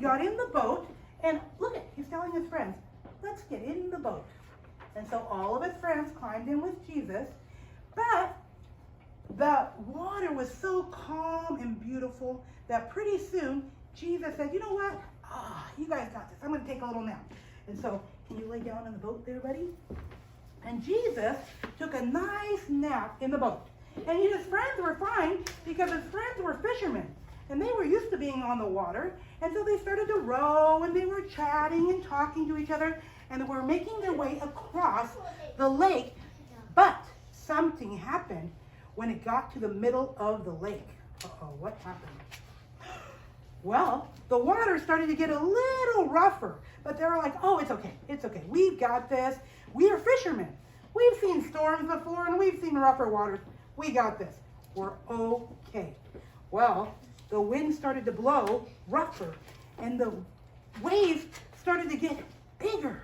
got in the boat, and look at, he's telling his friends, let's get in the boat. And so all of his friends climbed in with Jesus, but the water was so calm and beautiful that pretty soon Jesus said, you know what? You guys got this. I'm going to take a little nap. And so, can you lay down in the boat there, buddy? And Jesus took a nice nap in the boat. And his friends were fine because his friends were fishermen. And they were used to being on the water. And so they started to row, and they were chatting and talking to each other. And they were making their way across the lake. But something happened when it got to the middle of the lake. Uh-oh, what happened? Well, the water started to get a little rougher, but they were like, oh, it's okay. It's okay. We've got this. We are fishermen. We've seen storms before, and we've seen rougher waters. We got this. We're okay. Well, the wind started to blow rougher, and the waves started to get bigger.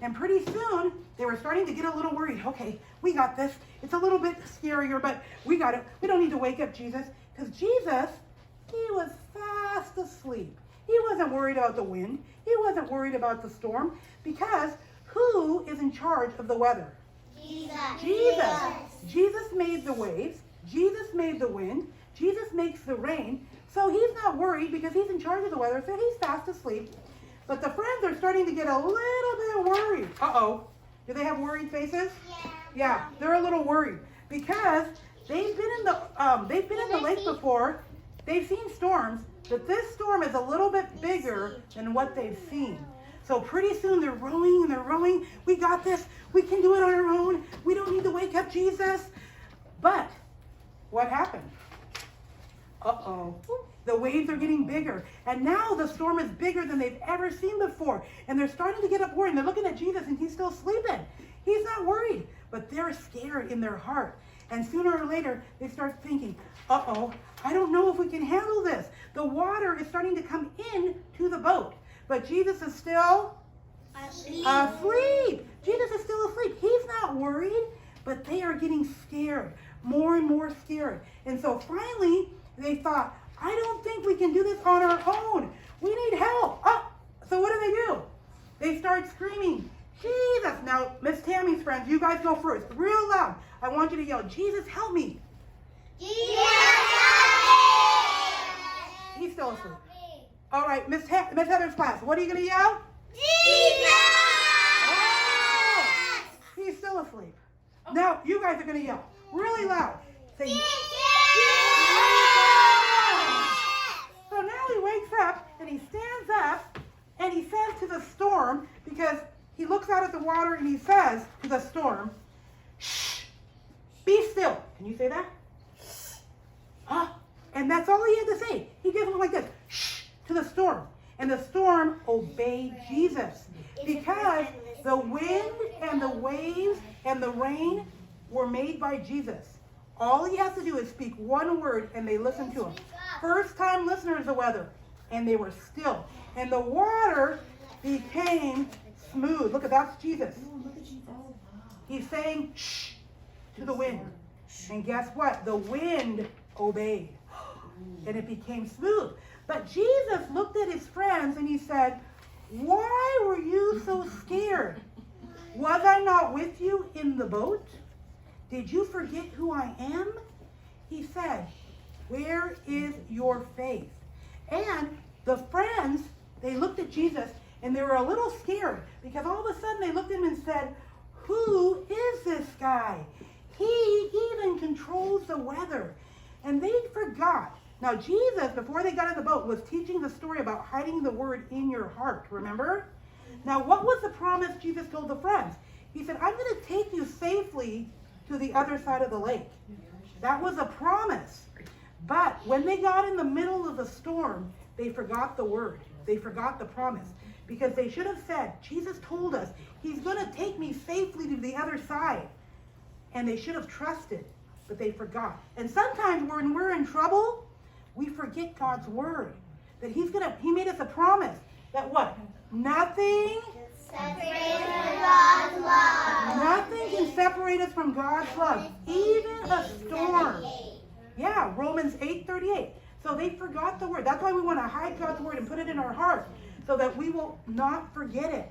And pretty soon, they were starting to get a little worried. Okay, we got this. It's a little bit scarier, but we got it. We don't need to wake up Jesus, because Jesus, he was fast asleep. He wasn't worried about the wind. He wasn't worried about the storm, because who is in charge of the weather? Jesus. Jesus. Jesus made the waves. Jesus made the wind. Jesus makes the rain. So he's not worried because he's in charge of the weather, so he's fast asleep. But the friends are starting to get a little bit worried. Uh-oh. Do they have worried faces? Yeah, they're a little worried because they've been in the lake before. They've seen storms, but this storm is a little bit bigger than what they've seen. So pretty soon they're rowing and they're rowing. We got this. We can do it on our own. We don't need to wake up Jesus. But what happened? Uh-oh. The waves are getting bigger. And now the storm is bigger than they've ever seen before. And they're starting to get up worried. And they're looking at Jesus and he's still sleeping. He's not worried, but they're scared in their heart. And sooner or later, they start thinking, uh-oh, I don't know if we can handle this. The water is starting to come in to the boat. But Jesus is still asleep. Jesus is still asleep. He's not worried, but they are getting scared, more and more scared. And so finally, they thought, I don't think we can do this on our own. We need help. So what do? They start screaming, Jesus. Now, Miss Tammy's friends, you guys go first. Real loud. I want you to yell, Jesus, help me. Jesus, help me. He's still asleep. All right, Miss Heather's class, what are you going to yell? Jesus! Oh, he's still asleep. Now, you guys are going to yell really loud. Say, Jesus! So now he wakes up and he stands up and he says to the storm, because he looks out at the water and he says to the storm, shh, be still. Can you say that? And that's all he had to say. He just went like this, shh, to the storm. And the storm obeyed Jesus, because the wind and the waves and the rain were made by Jesus. All he has to do is speak one word and they listen to him. First time listeners of the weather, and they were still. And the water became smooth. Look at that's Jesus. He's saying shh to the wind. And guess what? The wind obeyed. And it became smooth. But Jesus looked at his friends and he said, why were you so scared? Was I not with you in the boat? Did you forget who I am? He said, where is your faith? And the friends, they looked at Jesus and they were a little scared, because all of a sudden they looked at him and said, who is this guy? He even controls the weather. And they forgot. Now Jesus, before they got in the boat, was teaching the story about hiding the word in your heart, remember? Now what was the promise Jesus told the friends? He said, I'm going to take you safely to the other side of the lake. That was a promise. But when they got in the middle of the storm, they forgot the word. They forgot the promise. Because they should have said, Jesus told us, he's going to take me safely to the other side. And they should have trusted, but they forgot. And sometimes when we're in trouble, we forget God's word. That he made us a promise that what? Nothing God's love. Nothing can separate us from God's love. Even a storm. Yeah, Romans 8:38. So they forgot the word. That's why we want to hide God's word and put it in our heart so that we will not forget it.